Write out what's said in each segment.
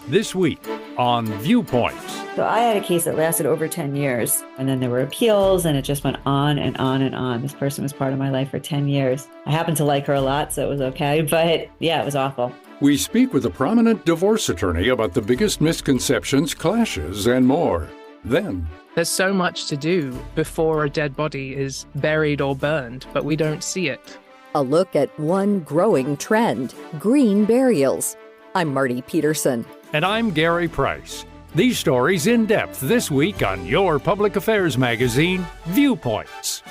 This week on Viewpoints. So I had a case that lasted over 10 years, and then there were appeals, and it just went on and on and on. This person was part of my life for 10 years. I happened to like her a lot, so it was okay. But yeah, it was awful. We speak with a prominent divorce attorney about the biggest misconceptions, clashes, and more. Then, there's so much to do before a dead body is buried or burned, but we don't see it. A look at one growing trend, green burials. I'm Marty Peterson. And I'm Gary Price. These stories in depth this week on your public affairs magazine, Viewpoints.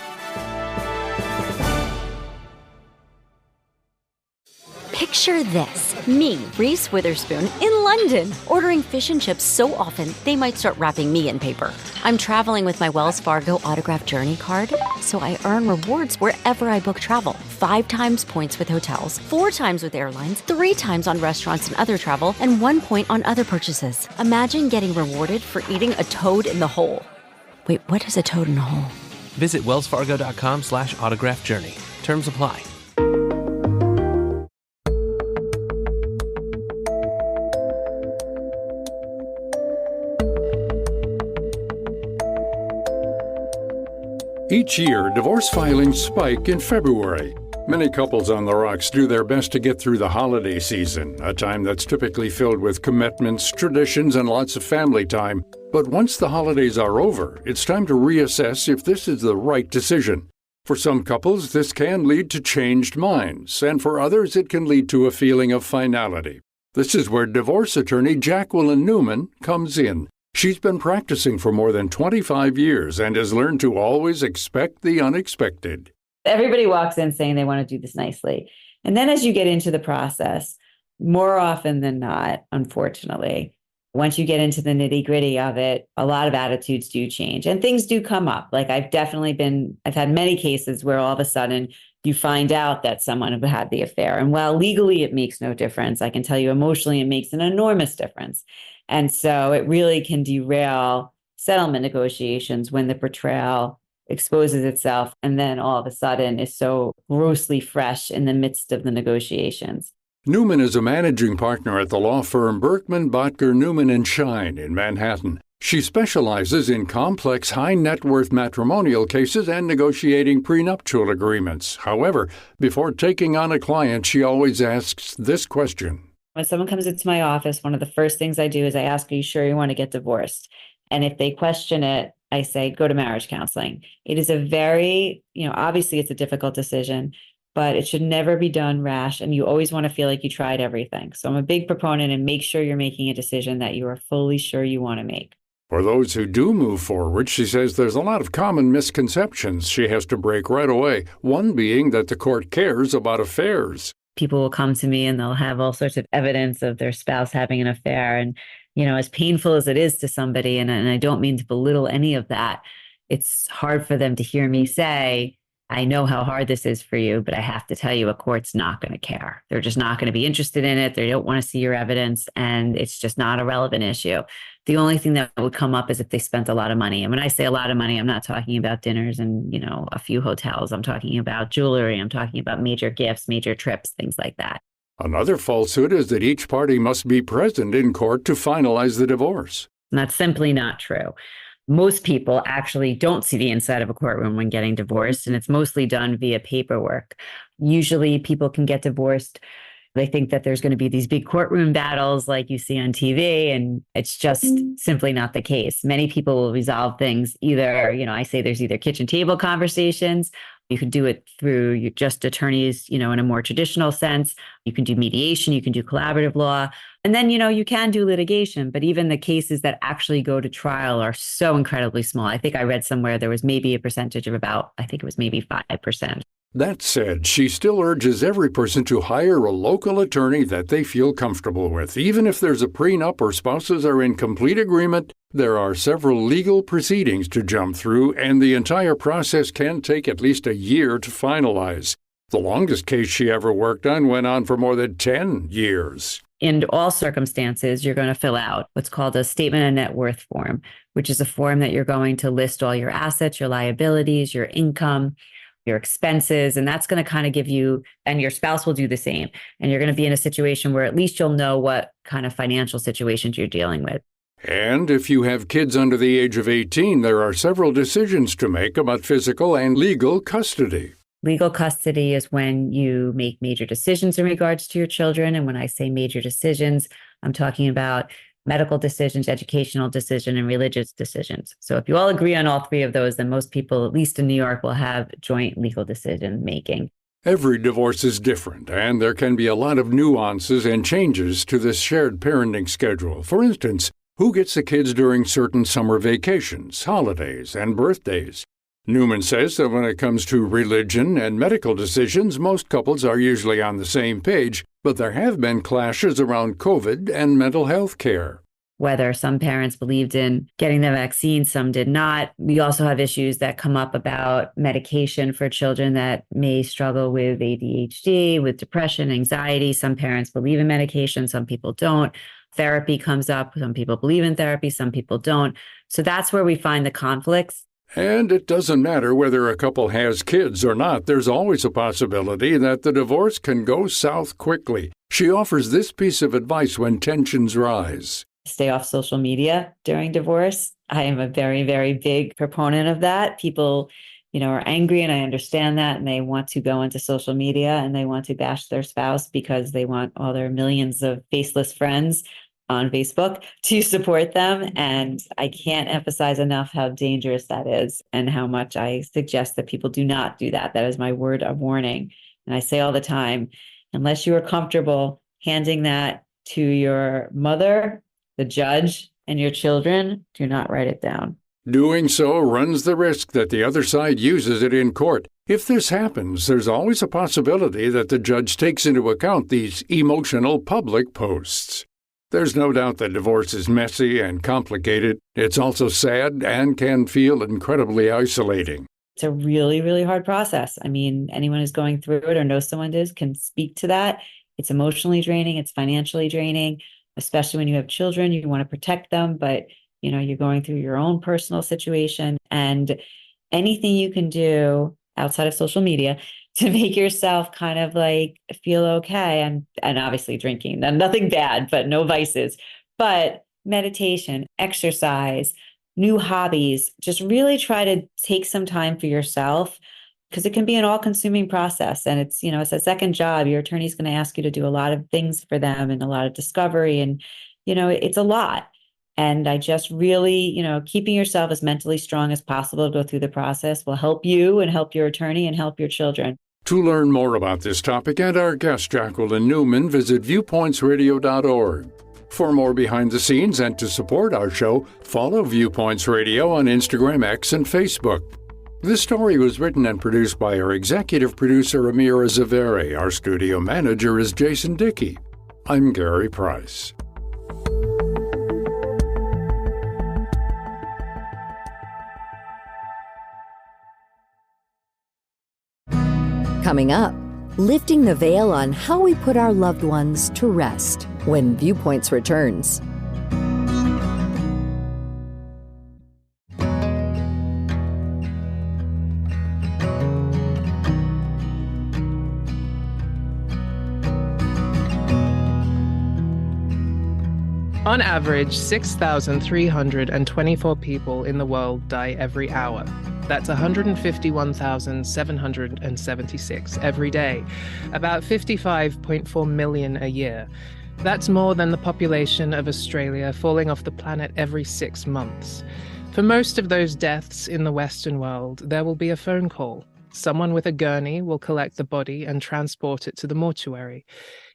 Picture this, me, Reese Witherspoon, in London, ordering fish and chips so often they might start wrapping me in paper. I'm traveling with my Wells Fargo Autograph Journey card, so I earn rewards wherever I book travel. 5 times points with hotels, 4 times with airlines, 3 times on restaurants and other travel, and 1 point on other purchases. Imagine getting rewarded for eating a toad in the hole. Wait, what is a toad in a hole? Visit wellsfargo.com/autograph journey. Terms apply. Each year, divorce filings spike in February. Many couples on the rocks do their best to get through the holiday season, a time that's typically filled with commitments, traditions, and lots of family time. But once the holidays are over, it's time to reassess if this is the right decision. For some couples, this can lead to changed minds, and for others, it can lead to a feeling of finality. This is where divorce attorney Jacqueline Newman comes in. She's been practicing for more than 25 years and has learned to always expect the unexpected. Everybody walks in saying they want to do this nicely. And then as you get into the process, more often than not, unfortunately, once you get into the nitty-gritty of it, a lot of attitudes do change and things do come up. Like I've had many cases where all of a sudden you find out that someone had the affair. And while legally it makes no difference, I can tell you emotionally it makes an enormous difference. And so it really can derail settlement negotiations when the betrayal exposes itself and then all of a sudden is so grossly fresh in the midst of the negotiations. Newman is a managing partner at the law firm Berkman, Bottger, Newman Schein in Manhattan. She specializes in complex high-net-worth matrimonial cases and negotiating prenuptial agreements. However, before taking on a client, she always asks this question. When someone comes into my office, one of the first things I do is I ask, are you sure you want to get divorced? And if they question it, I say, go to marriage counseling. It is a very, obviously it's a difficult decision, but it should never be done rash. And you always want to feel like you tried everything. So I'm a big proponent and make sure you're making a decision that you are fully sure you want to make. For those who do move forward, she says there's a lot of common misconceptions she has to break right away. One being that the court cares about affairs. People will come to me and they'll have all sorts of evidence of their spouse having an affair. And, as painful as it is to somebody, and I don't mean to belittle any of that, it's hard for them to hear me say, I know how hard this is for you, but I have to tell you, a court's not going to care. They're just not going to be interested in it. They don't want to see your evidence, and it's just not a relevant issue. The only thing that would come up is if they spent a lot of money. And when I say a lot of money, I'm not talking about dinners and, a few hotels. I'm talking about jewelry. I'm talking about major gifts, major trips, things like that. Another falsehood is that each party must be present in court to finalize the divorce. And that's simply not true. Most people actually don't see the inside of a courtroom when getting divorced, and it's mostly done via paperwork. Usually people can get divorced. They think that there's going to be these big courtroom battles like you see on TV, and it's just simply not the case. Many people will resolve things either, I say there's either kitchen table conversations. You can do it through just attorneys, in a more traditional sense. You can do mediation, you can do collaborative law. And then, you can do litigation, but even the cases that actually go to trial are so incredibly small. I think I read somewhere there was maybe a percentage of about, I think it was maybe 5%. That said, she still urges every person to hire a local attorney that they feel comfortable with. Even if there's a prenup or spouses are in complete agreement, there are several legal proceedings to jump through, and the entire process can take at least a year to finalize. The longest case she ever worked on went on for more than 10 years. In all circumstances, you're going to fill out what's called a statement of net worth form, which is a form that you're going to list all your assets, your liabilities, your income, your expenses. And that's going to kind of give you, and your spouse will do the same. And you're going to be in a situation where at least you'll know what kind of financial situations you're dealing with. And if you have kids under the age of 18, there are several decisions to make about physical and legal custody. Legal custody is when you make major decisions in regards to your children. And when I say major decisions, I'm talking about medical decisions, educational decision, and religious decisions. So if you all agree on all three of those, then most people, at least in New York, will have joint legal decision making. Every divorce is different, and there can be a lot of nuances and changes to this shared parenting schedule. For instance, who gets the kids during certain summer vacations, holidays, and birthdays? Newman says that when it comes to religion and medical decisions, most couples are usually on the same page, but there have been clashes around COVID and mental health care. Whether some parents believed in getting the vaccine, some did not. We also have issues that come up about medication for children that may struggle with ADHD, with depression, anxiety. Some parents believe in medication, some people don't. Therapy comes up. Some people believe in therapy, some people don't. So that's where we find the conflicts. And it doesn't matter whether a couple has kids or not, there's always a possibility that the divorce can go south quickly. She offers this piece of advice when tensions rise. Stay off social media during divorce. I am a very, very big proponent of that. People, are angry, and I understand that, and they want to go into social media and they want to bash their spouse because they want all their millions of faceless friends on Facebook to support them. And I can't emphasize enough how dangerous that is and how much I suggest that people do not do that. That is my word of warning. And I say all the time, unless you are comfortable handing that to your mother, the judge, and your children, do not write it down. Doing so runs the risk that the other side uses it in court. If this happens, there's always a possibility that the judge takes into account these emotional public posts. There's no doubt that divorce is messy and complicated. It's also sad and can feel incredibly isolating. It's a really, really hard process. I mean, anyone who's going through it or knows someone who is can speak to that. It's emotionally draining. It's financially draining, especially when you have children. You want to protect them, but you're going through your own personal situation, and anything you can do outside of social media to make yourself kind of like feel okay, and obviously drinking, nothing bad, but no vices, but meditation, exercise, new hobbies, just really try to take some time for yourself, because it can be an all-consuming process. And it's a second job. Your attorney's going to ask you to do a lot of things for them and a lot of discovery, and it's a lot. And I just really, keeping yourself as mentally strong as possible to go through the process will help you and help your attorney and help your children. To learn more about this topic and our guest, Jacqueline Newman, visit viewpointsradio.org. For more behind the scenes and to support our show, follow Viewpoints Radio on Instagram, X, and Facebook. This story was written and produced by our executive producer, Amirah Zaveri. Our studio manager is Jason Dickey. I'm Gary Price. Coming up, lifting the veil on how we put our loved ones to rest when Viewpoints returns. On average, 6,324 people in the world die every hour. That's 151,776 every day, about 55.4 million a year. That's more than the population of Australia falling off the planet every 6 months. For most of those deaths in the Western world, there will be a phone call. Someone with a gurney will collect the body and transport it to the mortuary.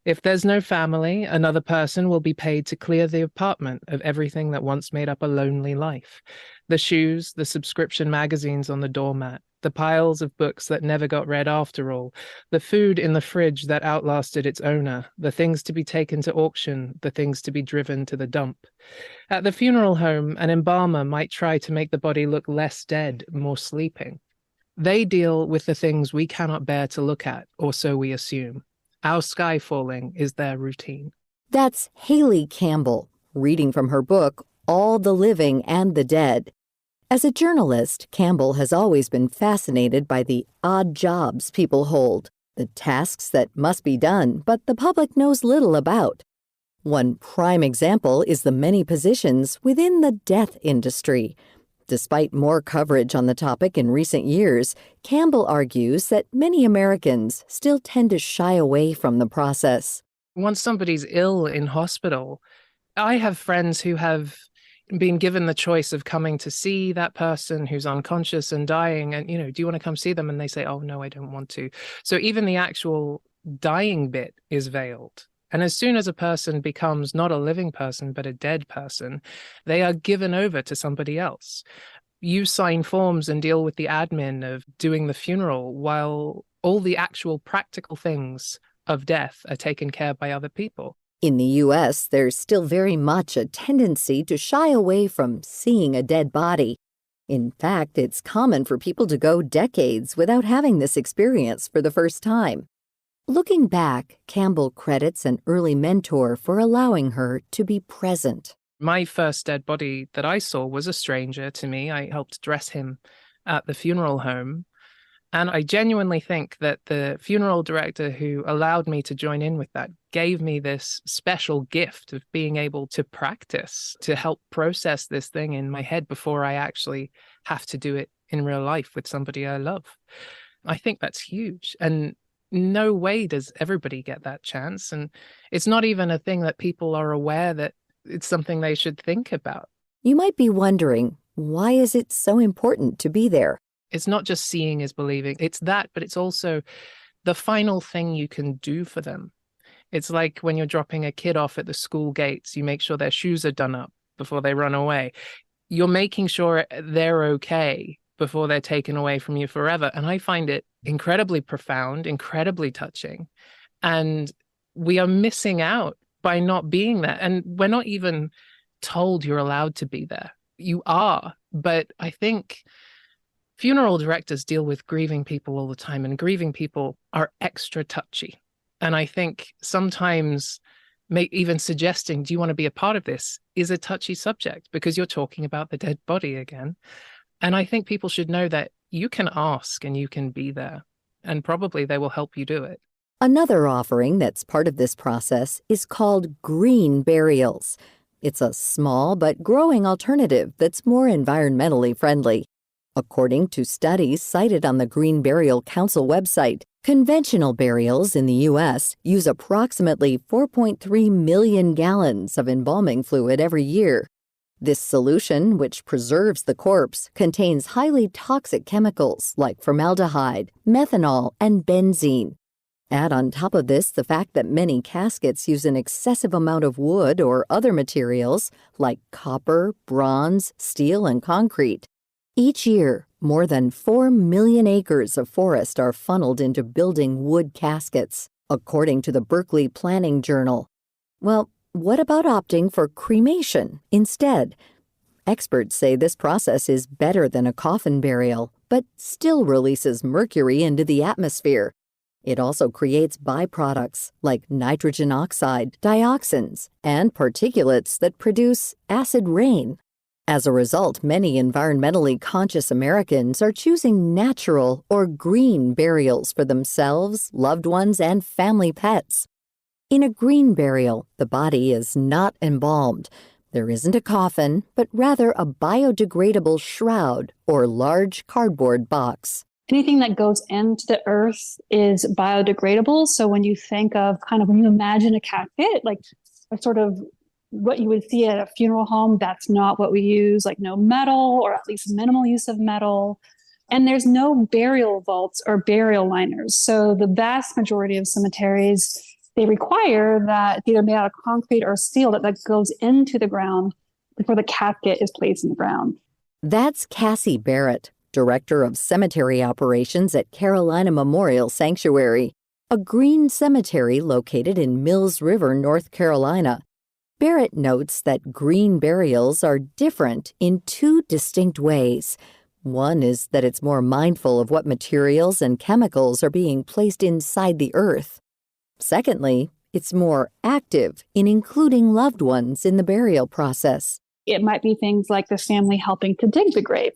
If there's no family, another person will be paid to clear the apartment of everything that once made up a lonely life. The shoes, the subscription magazines on the doormat, the piles of books that never got read after all, the food in the fridge that outlasted its owner, the things to be taken to auction, the things to be driven to the dump. At the funeral home, an embalmer might try to make the body look less dead, more sleeping. They deal with the things we cannot bear to look at, or so we assume. Our sky falling is their routine. That's Haley Campbell, reading from her book, All the Living and the Dead. As a journalist, Campbell has always been fascinated by the odd jobs people hold, the tasks that must be done but the public knows little about. One prime example is the many positions within the death industry. Despite more coverage on the topic in recent years, Campbell argues that many Americans still tend to shy away from the process. Once somebody's ill in hospital, I have friends who have been given the choice of coming to see that person who's unconscious and dying, and, do you want to come see them? And they say, oh, no, I don't want to. So even the actual dying bit is veiled. And as soon as a person becomes not a living person, but a dead person, they are given over to somebody else. You sign forms and deal with the admin of doing the funeral, while all the actual practical things of death are taken care of by other people. In the U.S., there's still very much a tendency to shy away from seeing a dead body. In fact, it's common for people to go decades without having this experience for the first time. Looking back, Campbell credits an early mentor for allowing her to be present. My first dead body that I saw was a stranger to me. I helped dress him at the funeral home. And I genuinely think that the funeral director who allowed me to join in with that gave me this special gift of being able to practice, to help process this thing in my head before I actually have to do it in real life with somebody I love. I think that's huge. And no way does everybody get that chance. And it's not even a thing that people are aware that it's something they should think about. You might be wondering, why is it so important to be there? It's not just seeing is believing. It's that, but it's also the final thing you can do for them. It's like when you're dropping a kid off at the school gates, you make sure their shoes are done up before they run away. You're making sure they're okay before they're taken away from you forever. And I find it incredibly profound, incredibly touching. And we are missing out by not being there. And we're not even told you're allowed to be there. You are. But I think funeral directors deal with grieving people all the time, and grieving people are extra touchy. And I think sometimes even suggesting, do you want to be a part of this, is a touchy subject because you're talking about the dead body again. And I think people should know that you can ask and you can be there, and probably they will help you do it. Another offering that's part of this process is called green burials. It's a small but growing alternative that's more environmentally friendly. According to studies cited on the Green Burial Council website, conventional burials in the U.S. use approximately 4.3 million gallons of embalming fluid every year. This solution, which preserves the corpse, contains highly toxic chemicals like formaldehyde, methanol, and benzene. Add on top of this the fact that many caskets use an excessive amount of wood or other materials like copper, bronze, steel, and concrete. Each year, more than 4 million acres of forest are funneled into building wood caskets, according to the Berkeley Planning Journal. Well, what about opting for cremation instead? Experts say this process is better than a coffin burial, but still releases mercury into the atmosphere. It also creates byproducts like nitrogen oxide, dioxins, and particulates that produce acid rain. As a result, many environmentally conscious Americans are choosing natural or green burials for themselves, loved ones, and family pets. In a green burial, the body is not embalmed. There isn't a coffin, but rather a biodegradable shroud or large cardboard box. Anything that goes into the earth is biodegradable. So when you think of when you imagine a casket, like a sort of what you would see at a funeral home, that's not what we use, like no metal, or at least minimal use of metal. And there's no burial vaults or burial liners. So the vast majority of cemeteries, they require that it's either made out of concrete or steel that goes into the ground before the casket is placed in the ground. That's Cassie Barrett, Director of Cemetery Operations at Carolina Memorial Sanctuary, a green cemetery located in Mills River, North Carolina. Barrett notes that green burials are different in two distinct ways. One is that it's more mindful of what materials and chemicals are being placed inside the earth. Secondly, it's more active in including loved ones in the burial process. it might be things like the family helping to dig the grave.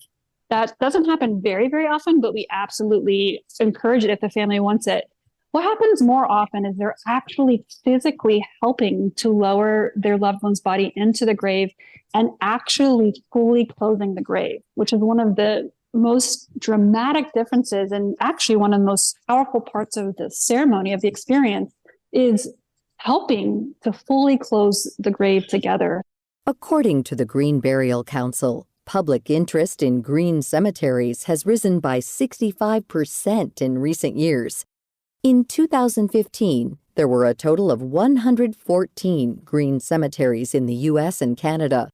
That doesn't happen very, very often, but we absolutely encourage it if the family wants it. What happens more often is they're actually physically helping to lower their loved one's body into the grave and actually fully closing the grave, which is one of the most dramatic differences and actually one of the most powerful parts of the ceremony, of the experience, is helping to fully close the grave together. According to the Green Burial Council, public interest in green cemeteries has risen by 65% in recent years. In 2015, there were a total of 114 green cemeteries in the U.S. and Canada.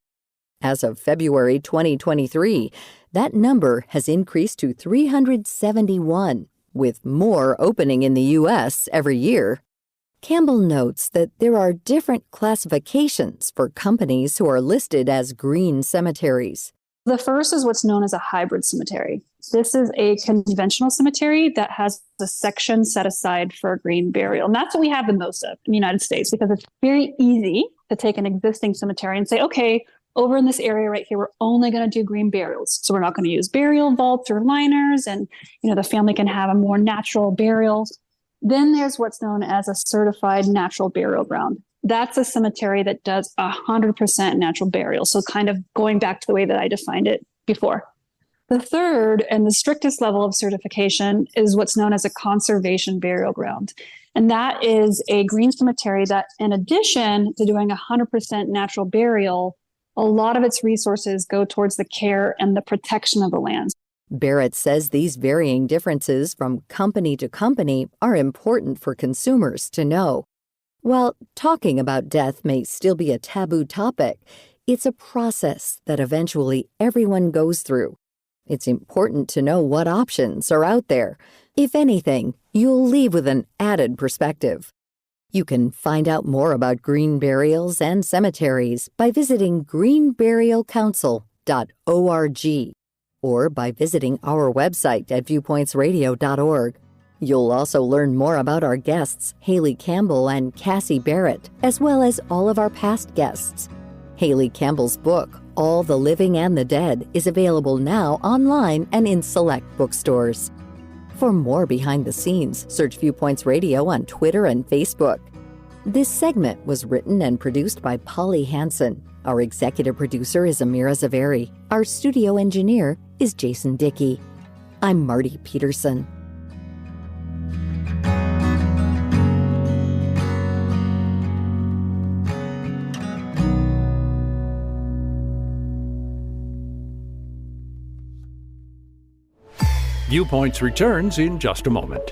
As of February 2023, that number has increased to 371, with more opening in the U.S. every year. Campbell notes that there are different classifications for companies who are listed as green cemeteries. The first is what's known as a hybrid cemetery. This is a conventional cemetery that has a section set aside for green burial. And that's what we have the most of in the United States, because it's very easy to take an existing cemetery and say, okay, over in this area right here, we're only going to do green burials. So we're not going to use burial vaults or liners, and the family can have a more natural burial. Then there's what's known as a certified natural burial ground. That's a cemetery that does 100% natural burial. So kind of going back to the way that I defined it before. The third and the strictest level of certification is what's known as a conservation burial ground. And that is a green cemetery that, in addition to doing 100% natural burial, a lot of its resources go towards the care and the protection of the lands. Barrett says these varying differences from company to company are important for consumers to know. While talking about death may still be a taboo topic, it's a process that eventually everyone goes through. It's important to know what options are out there. If anything, you'll leave with an added perspective. You can find out more about green burials and cemeteries by visiting greenburialcouncil.org or by visiting our website at viewpointsradio.org. You'll also learn more about our guests, Haley Campbell and Cassie Barrett, as well as all of our past guests. Haley Campbell's book, All the Living and the Dead, is available now online and in select bookstores. For more behind the scenes, search Viewpoints Radio on Twitter and Facebook. This segment was written and produced by Polly Hansen. Our executive producer is Amirah Zaveri. Our studio engineer is Jason Dickey. I'm Marty Peterson. Viewpoints returns in just a moment.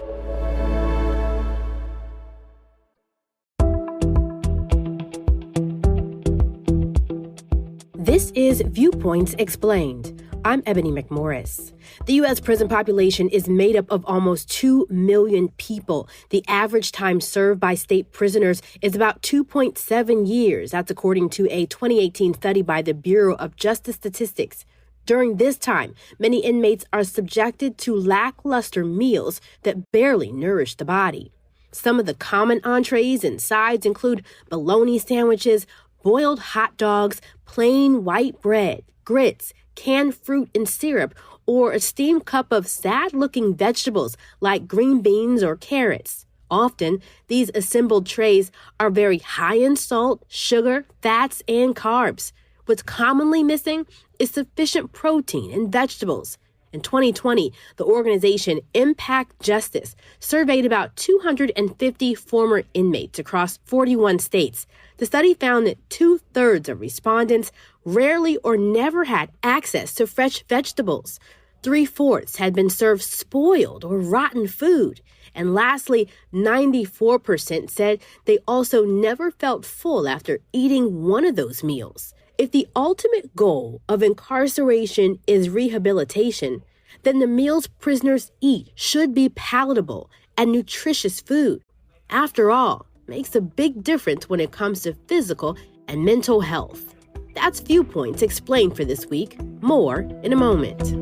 This is Viewpoints Explained. I'm Ebony McMorris. The U.S. prison population is made up of almost 2 million people. The average time served by state prisoners is about 2.7 years. That's according to a 2018 study by the Bureau of Justice Statistics. During this time, many inmates are subjected to lackluster meals that barely nourish the body. Some of the common entrees and sides include bologna sandwiches, boiled hot dogs, plain white bread, grits, canned fruit and syrup, or a steamed cup of sad-looking vegetables like green beans or carrots. Often, these assembled trays are very high in salt, sugar, fats, and carbs. What's commonly missing is sufficient protein and vegetables. In 2020, the organization Impact Justice surveyed about 250 former inmates across 41 states. The study found that 2/3 of respondents rarely or never had access to fresh vegetables. 3/4 had been served spoiled or rotten food. And lastly, 94% said they also never felt full after eating one of those meals. If the ultimate goal of incarceration is rehabilitation, then the meals prisoners eat should be palatable and nutritious food. After all, it makes a big difference when it comes to physical and mental health. That's Viewpoints Explained for this week. More in a moment.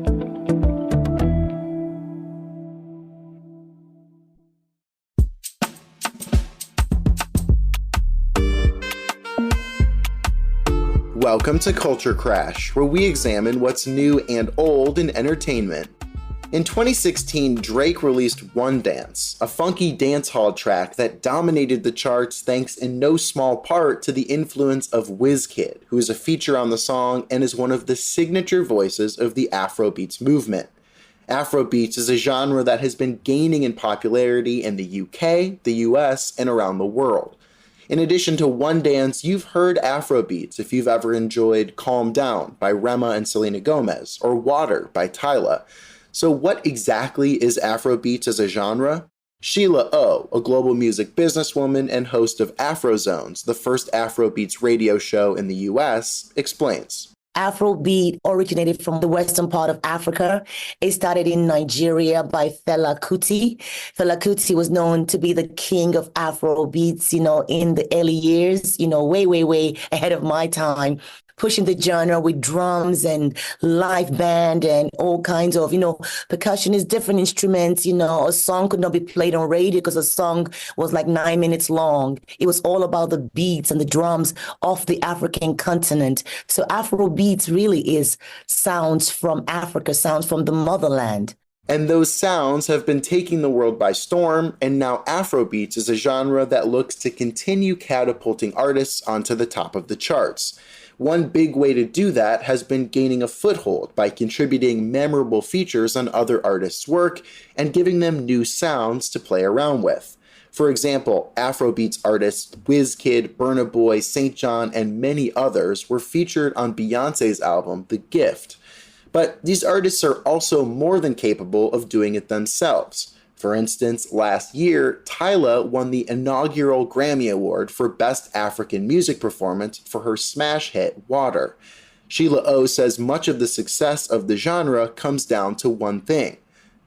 Welcome to Culture Crash, where we examine what's new and old in entertainment. In 2016, Drake released One Dance, a funky dancehall track that dominated the charts thanks in no small part to the influence of Wizkid, who is a feature on the song and is one of the signature voices of the Afrobeats movement. Afrobeats is a genre that has been gaining in popularity in the UK, the US, and around the world. In addition to One Dance, you've heard Afrobeats if you've ever enjoyed Calm Down by Rema and Selena Gomez, or Water by Tyla. So what exactly is Afrobeats as a genre? Sheila O, a global music businesswoman and host of Afrozones, the first Afrobeats radio show in the US, explains. Afrobeat originated from the western part of Africa. It started in Nigeria by Fela Kuti. Fela Kuti was known to be the king of Afrobeats, in the early years, way ahead of my time, pushing the genre with drums and live band and all kinds of, percussionist, different instruments. A song could not be played on radio because a song was like 9 minutes long. It was all about the beats and the drums of the African continent. So Afrobeats really is sounds from Africa, sounds from the motherland. And those sounds have been taking the world by storm, and now Afrobeats is a genre that looks to continue catapulting artists onto the top of the charts. One big way to do that has been gaining a foothold by contributing memorable features on other artists' work and giving them new sounds to play around with. For example, Afrobeats artists Wizkid, Burna Boy, St. John, and many others were featured on Beyoncé's album, The Gift. But these artists are also more than capable of doing it themselves. For instance, last year, Tyla won the inaugural Grammy Award for Best African Music Performance for her smash hit, Water. Sheila O says much of the success of the genre comes down to one thing.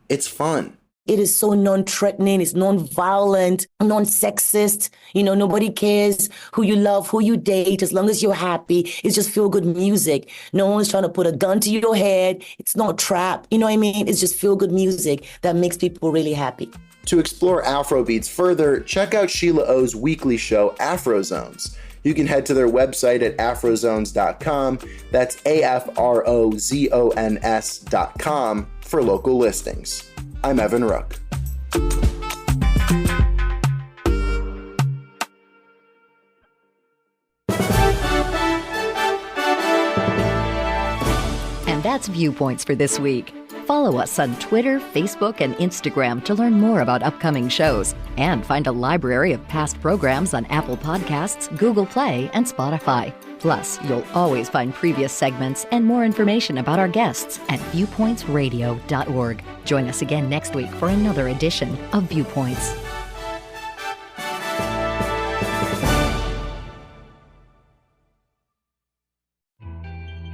It's fun. It is so non-threatening, it's non-violent, non-sexist. Nobody cares who you love, who you date, as long as you're happy. It's just feel-good music. No one's trying to put a gun to your head. It's not trap. You know what I mean? It's just feel-good music that makes people really happy. To explore Afrobeats further, check out Sheila O's weekly show, Afrozones. You can head to their website at afrozones.com. That's AFROZONS.com for local listings. I'm Evan Rook. And that's Viewpoints for this week. Follow us on Twitter, Facebook, and Instagram to learn more about upcoming shows and find a library of past programs on Apple Podcasts, Google Play, and Spotify. Plus, you'll always find previous segments and more information about our guests at viewpointsradio.org. Join us again next week for another edition of Viewpoints.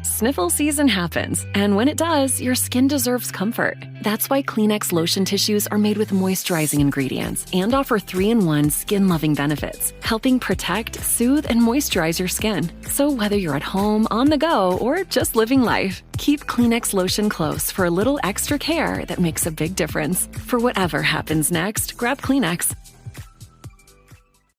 Sniffle season happens, and when it does, your skin deserves comfort. That's why Kleenex lotion tissues are made with moisturizing ingredients and offer 3-in-1 skin-loving benefits, helping protect, soothe, and moisturize your skin. So whether you're at home, on the go, or just living life, keep Kleenex lotion close for a little extra care that makes a big difference. For whatever happens next, grab Kleenex.